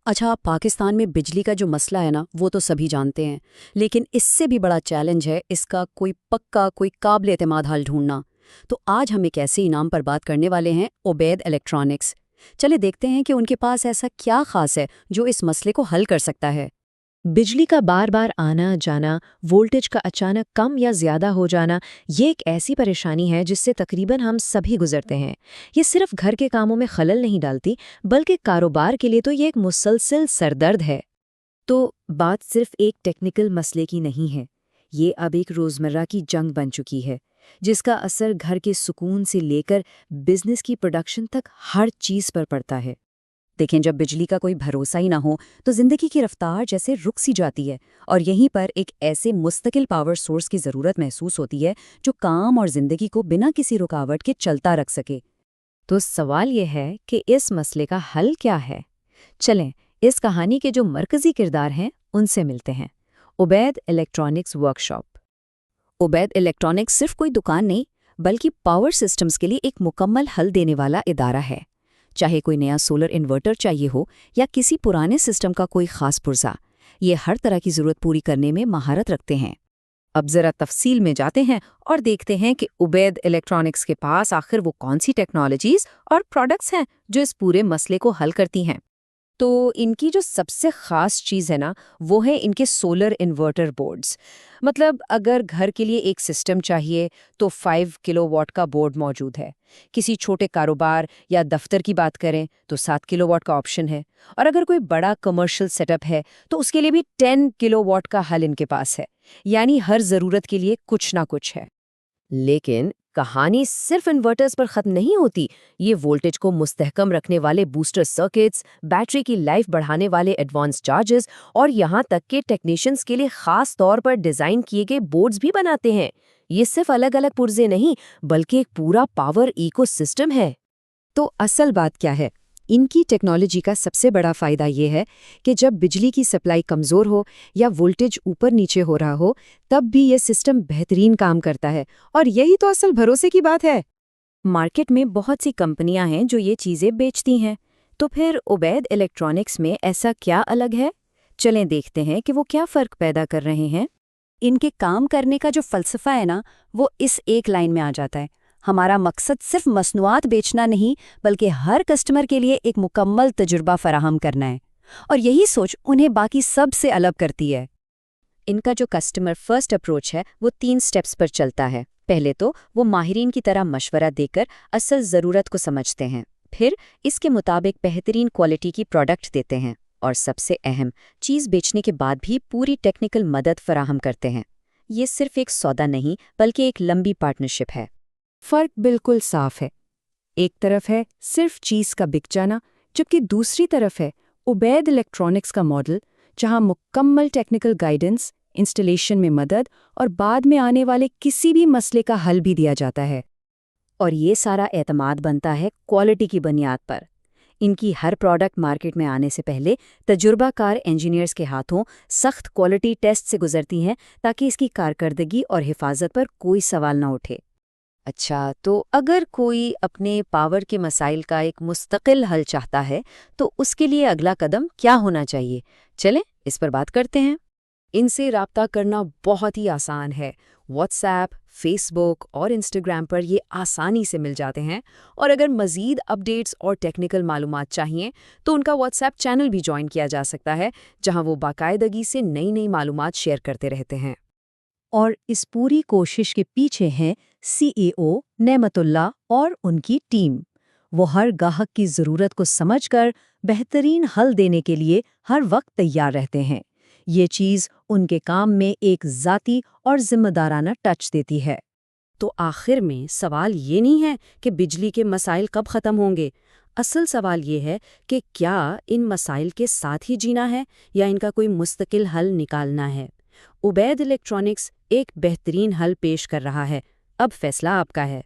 अच्छा, पाकिस्तान में बिजली का जो मसला है ना, वो तो सभी जानते हैं। लेकिन इससे भी बड़ा चैलेंज है इसका कोई पक्का, कोई काबिल एतमाद हल ढूंढना। तो आज हम एक ऐसे इनाम पर बात करने वाले हैं, उबैद इलेक्ट्रॉनिक्स। चले देखते हैं कि उनके पास ऐसा क्या खास है जो इस मसले को हल कर सकता है। बिजली का बार बार आना जाना, वोल्टेज का अचानक कम या ज्यादा हो जाना, ये एक ऐसी परेशानी है जिससे तकरीबन हम सभी गुजरते हैं। ये सिर्फ घर के कामों में खलल नहीं डालती, बल्कि कारोबार के लिए तो ये एक मुसलसल सरदर्द है। तो बात सिर्फ एक टेक्निकल मसले की नहीं है, ये अब एक रोज़मर्रा की जंग बन चुकी है, जिसका असर घर के सुकून से लेकर बिजनेस की प्रोडक्शन तक हर चीज़ पर पड़ता है। देखें, जब बिजली का कोई भरोसा ही ना हो तो जिंदगी की रफ्तार जैसे रुक सी जाती है। और यहीं पर एक ऐसे मुस्तकिल पावर सोर्स की ज़रूरत महसूस होती है जो काम और जिंदगी को बिना किसी रुकावट के चलता रख सके। तो सवाल ये है कि इस मसले का हल क्या है? चलें, इस कहानी के जो मरकजी किरदार हैं उनसे मिलते हैं। Ubaid electronics workshop. Ubaid electronics सिर्फ कोई दुकान नहीं, बल्कि पावर सिस्टम्स के लिए एक मुकम्मल हल देने वाला इदारा है। चाहे कोई नया सोलर इन्वर्टर चाहिए हो या किसी पुराने सिस्टम का कोई खास पुर्जा, ये हर तरह की ज़रूरत पूरी करने में महारत रखते हैं। अब ज़रा तफसील में जाते हैं और देखते हैं कि उबैद इलेक्ट्रॉनिक्स के पास आखिर वो कौन सी टेक्नोलॉजीज़ और प्रोडक्ट्स हैं जो इस पूरे मसले को हल करती हैं। तो इनकी जो सबसे ख़ास चीज़ है ना, वो है इनके सोलर इन्वर्टर बोर्ड्स। मतलब अगर घर के लिए एक सिस्टम चाहिए तो 5 किलोवाट का बोर्ड मौजूद है। किसी छोटे कारोबार या दफ्तर की बात करें तो 7 किलोवाट का ऑप्शन है। और अगर कोई बड़ा कमर्शियल सेटअप है तो उसके लिए भी 10 किलोवाट का हल इनके पास है। यानी हर ज़रूरत के लिए कुछ ना कुछ है। लेकिन कहानी सिर्फ इन्वर्टर्स पर खत्म नहीं होती। ये वोल्टेज को मुस्तहकम रखने वाले बूस्टर सर्किट्स, बैटरी की लाइफ बढ़ाने वाले एडवांस चार्जेस और यहाँ तक के टेक्नीशियंस के लिए खास तौर पर डिजाइन किए गए बोर्ड्स भी बनाते हैं। ये सिर्फ अलग अलग पुर्जे नहीं, बल्कि एक पूरा पावर इकोसिस्टम है। तो असल बात क्या है? इनकी टेक्नोलॉजी का सबसे बड़ा फ़ायदा ये है कि जब बिजली की सप्लाई कमज़ोर हो या वोल्टेज ऊपर नीचे हो रहा हो, तब भी ये सिस्टम बेहतरीन काम करता है। और यही तो असल भरोसे की बात है। मार्केट में बहुत सी कंपनियां हैं जो ये चीज़ें बेचती हैं। तो फिर उबैद इलेक्ट्रॉनिक्स में ऐसा क्या अलग है? चलें देखते हैं कि वो क्या फ़र्क पैदा कर रहे हैं। इनके काम करने का जो फ़लसफ़ा है ना, वो इस एक लाइन में आ जाता है। हमारा मकसद सिर्फ मसनूआत बेचना नहीं, बल्कि हर कस्टमर के लिए एक मुकम्मल तजुर्बा फराहम करना है। और यही सोच उन्हें बाकी सब से अलग करती है। इनका जो कस्टमर फर्स्ट अप्रोच है वो 3 स्टेप्स पर चलता है। पहले तो वो माहिरीन की तरह मशवरा देकर असल ज़रूरत को समझते हैं। फिर इसके मुताबिक बेहतरीन क्वालिटी की प्रोडक्ट देते हैं। और सबसे अहम चीज़, बेचने के बाद भी पूरी टेक्निकल मदद फराहम करते हैं। ये सिर्फ एक सौदा नहीं, बल्कि एक लंबी पार्टनरशिप है। फर्क बिल्कुल साफ है। एक तरफ है सिर्फ चीज का बिक जाना, जबकि दूसरी तरफ है उबैद इलेक्ट्रॉनिक्स का मॉडल, जहां मुकम्मल टेक्निकल गाइडेंस, इंस्टॉलेशन में मदद और बाद में आने वाले किसी भी मसले का हल भी दिया जाता है। और ये सारा एतमाद बनता है क्वालिटी की बुनियाद पर। इनकी हर प्रोडक्ट मार्केट में आने से पहले तजुर्बाकार इंजीनियर्स के हाथों सख्त क्वालिटी टेस्ट से गुजरती हैं, ताकि इसकी कारकर्दगी और हिफाजत पर कोई सवाल न उठे। अच्छा, तो अगर कोई अपने पावर के मसाइल का एक मुस्तकिल हल चाहता है, तो उसके लिए अगला कदम क्या होना चाहिए? चलें, इस पर बात करते हैं। इनसे राब्ता करना बहुत ही आसान है। व्हाट्सएप, फेसबुक और इंस्टाग्राम पर ये आसानी से मिल जाते हैं। और अगर मज़ीद अपडेट्स और टेक्निकल मालूमात चाहिए तो उनका व्हाट्सएप चैनल भी ज्वाइन किया जा सकता है, जहां वो बाकायदगी से नई नई मालूमात शेयर करते रहते हैं। और इस पूरी कोशिश के पीछे हैं सीईओ नेमतुल्लाह और उनकी टीम। वो हर गाहक की ज़रूरत को समझकर बेहतरीन हल देने के लिए हर वक्त तैयार रहते हैं। ये चीज़ उनके काम में एक ज़ाती और जिम्मेदाराना टच देती है। तो आखिर में सवाल ये नहीं है कि बिजली के मसाइल कब ख़त्म होंगे। असल सवाल ये है कि क्या इन मसाइल के साथ ही जीना है या इनका कोई मुस्तकिल हल निकालना है। उबैद इलेक्ट्रॉनिक्स एक बेहतरीन हल पेश कर रहा है। अब फैसला आपका है।